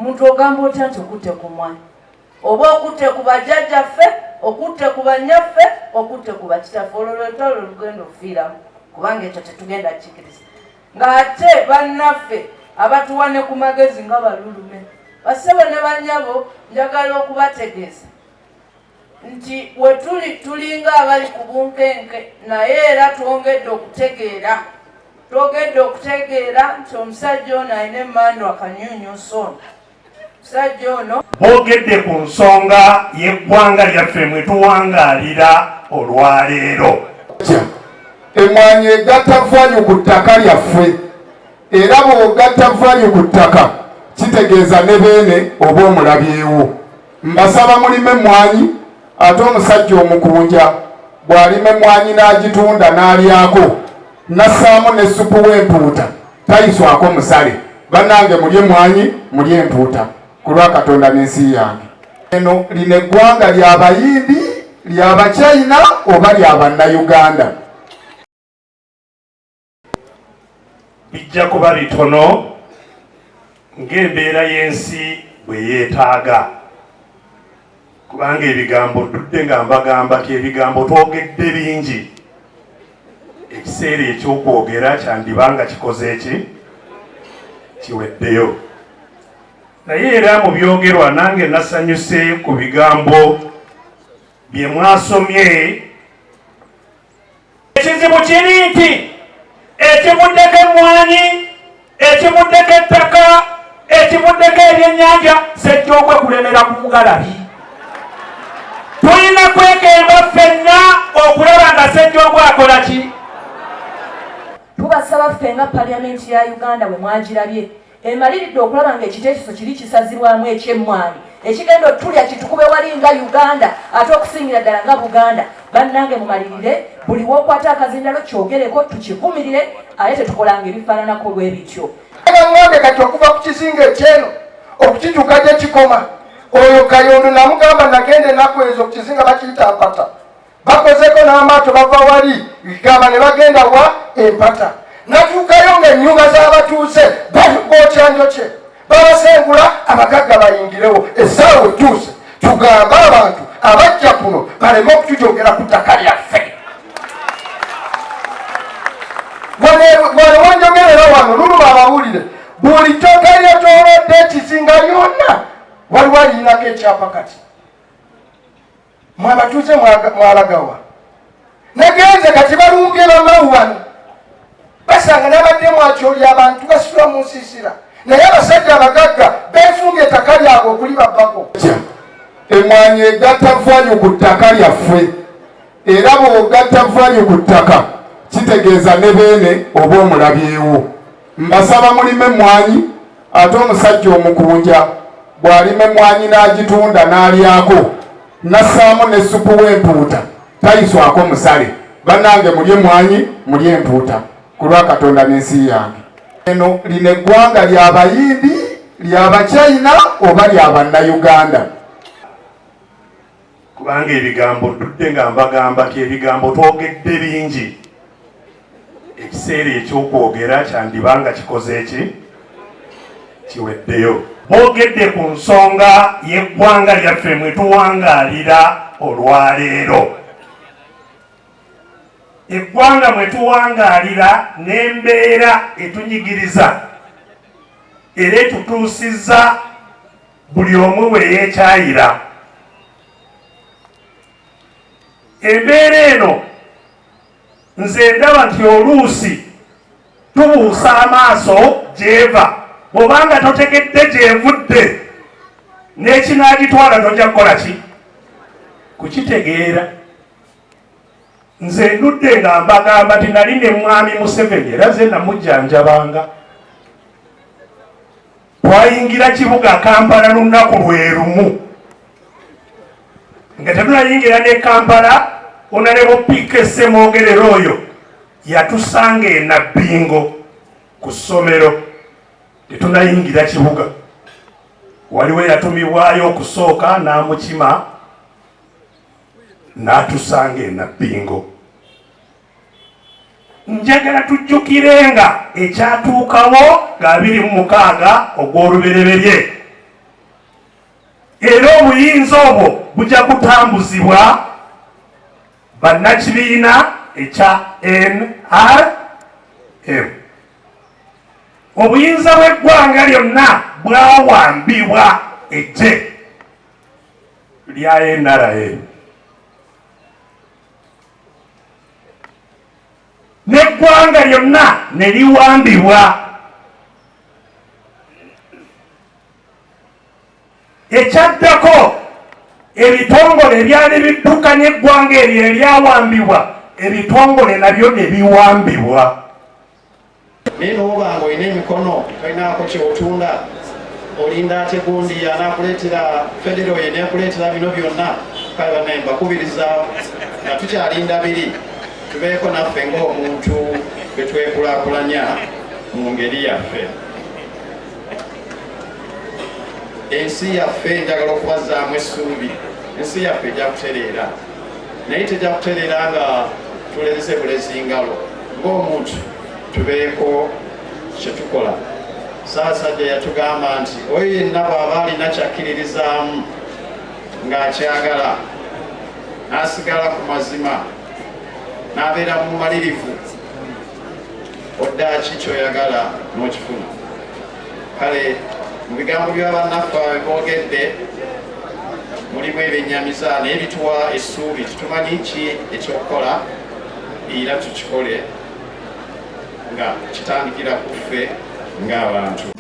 Muntu ogamba otya nti okutte ku mmwanyi? Oba okutte ku bajjajjaffe, okutte ku bannyaffe, okutte ku bakitaffe, olwo lwetalo lugenda okufiiramu kubanga ekyo tetugenda kikiriza. Ng'ate bannaffe abatuwa ne ku magezi nga balulume, bassebo ne bannyabo, njagala okubategeeza nti we tulinga abali ku bunkenke, naye era twongedde okutegeera nti omusajja ono alina emmando akanyuunyuusa ono. Omusajja ono boogedde ku nsonga y'eggwanga lyaffe mwe tuwangaalira olwaleero. Emmwanyi egatta vvanyu ku ttaka lyaffe, era bw'ogatta vvanyu ku ttaka kitegeeza ne beene oba omulabyewo. Mbasaba mulime emmwanyi, ate omusajja omukunja bw'alima emmwanyi n'agitunda n'alyako, nassaamu n'essupu w'empuuta, tayiswako musale. Bannange mulye emmwanyi, mulye empuuta ku lwa Katonda n'ensi yange. Eno lino eggwanga ly'Abayindi, ly'Abachina oba ly'Abannayuganda. Bijja kuba bitono ng'embeera y'ensi bwe yeetaaga, kubanga ebigambo ddudde nga mbagamba ti ebigambo twogedde bingi. Ekiseera eky'okwogera kyandibanga kikoze eki kiweddeyo, naye era mu byogerwa nange nasanyuse ku bigambo bye mwasomye. Ekizibu kiri nti ekivuddeko emmwanyi, ekivuddeko ettaka, ekivuddeko ebyennyanja, Ssejjoogwe kulemera ku Mugalabi. Tulina kwekemba ffenna okulaba nga Ssejjoogwe akola ki? Tubasaba ffe nga palamenti ya Uganda bwe mwagirabye emaliridde okulaba ng'ekiteekiso kiri kisazibwamu eky'emmwanyi ekigenda otulya kitukube wali nga Uganda ate okusingira ddala nga Buganda. Bannange mumalirire, buli w'okwata akazindalo kyogereko tukivumirire, ate tetukolanga ebifaananako bwe bityo. Ng'ombe kati okuva ku kizinga ekyeno okukituuka gye kikoma, oyo Kayondo namugamba nagenda ennaku ezo ku kizinga bakiyita Mpata, bakozeko n'amaato bava wali gamba ne bagenda wa Empata, natuukayo ng'ennyumba z'abatuuse bookyanjokye babasengula abagagga bayingirewo. Essaawa etuuse tugambe abantu abajja kuno baleme okutujogera ku ttaka lyaffe. Wano wanjogerera wano luluma abawulire, buli ttaka lyetoolodde ekizinga lyonna waliwo aliyinako ekyapa kati. Mwabatuuze mwalagawa nagenze kati balumbye bamawu wano basanga n'abadde mwakyoli abantu basitula mu nsiisira, naye abasajja abagagga beefumbye ettaka lyabwe okuli babbako. Emmwanyi egatta vvanyu ku ttaka lyaffe, era bw'ogatta vvanyu ku ttaka kitegeeza ne beene oba omulabyewo. Mbasaba mulime emmwanyi, ate omusajja omukunja bw'alima emmwanyi n'agitunda n'alyako, nassaamu n'essupu w'empuuta, tayiswako musale. Bannange mulye emmwanyi, mulye empuuta ku lwa Katonda n'ensi yange. Eno lino eggwanga ly'Abayindi, ly'Abachina oba ly'Abannayuganda. Kubanga ebigambo ddudde nga mbagamba ti ebigambo twogedde bingi. Ekiseera eky'okwogera kyandibanga kikoze eki kiweddeyo. Boogedde ku nsonga y'eggwanga lyaffe mwe tuwangaalira olwaleero. Eggwanga mwe tuwangaalira n'embeera etunyigiriza era etutuusizza buli omu we yeekyayira. Embeera eno nze ndaba nti oluusi tubuusa amaaso gy'eva, bw'obanga totegedde gy'evudde n'ekinaagitwala tojja kukola ki? Kukitegeera. Nze ndudde nga mbagamba ti nali ne mwami Museveni era ze namujjanjabanga. Twayingira kibuga Kampala lunaku lwe lumu, nga tetunayingira ne Kampala, onalebo Pike Ssemwogerera oyo yatusanga e Nabbingo ku ssomero, tetunayingira kibuga. Waliwo yatumibwayo okusooka n'amukima n'atusanga e Nabbingo. Njagala tujjukirenga ekyatuukawo nga 26 ogw'Olubereberye obuyinza obwo bujja kutambuzibwa bannakibiina ekya NRM. Obuyinza bw'eggwanga lyonna bwawambibwa eggye lya NRM. N'eggwanga lyonna ne liwambibwa. Ekyaddako ebitongole ebyali biddukanya eggwanga eryo eryawambibwa, ebitongole nabyo ne biwambibwa. Naye n'obanga olina emikono tolinaako kyotunda, olinda ate gundi anaakuleetera federo ye neekuleetera bino byonna, kale banaye mbakubiriza nga tukyalinda biri tubeeko naffe ng'omuntu bwe twekulaakulanya mu ngeri yaffe. Ensi yaffe njagala okubazaamu essuubi. Ensi yaffe ejja kutereera, naye tejja kutereera nga tuleze bulezi ngalo. Ng'omuntu tubeeko kyetukola. Ssaasajja yatugamba nti oyo yenna bw'aba alina kyakkiririzaamu ng'akyagala n'asigala ku mazima n'abeera mu malirivu, oddaki kyoyagala n'okifuna. Kale mu bigambo bya bannaffe boogedde mulimu ebyennyamiza naye bituwa essuubi, tutumanyi ki ekyokukola era tukikole nga kitandikira ku ffe ng'abantu.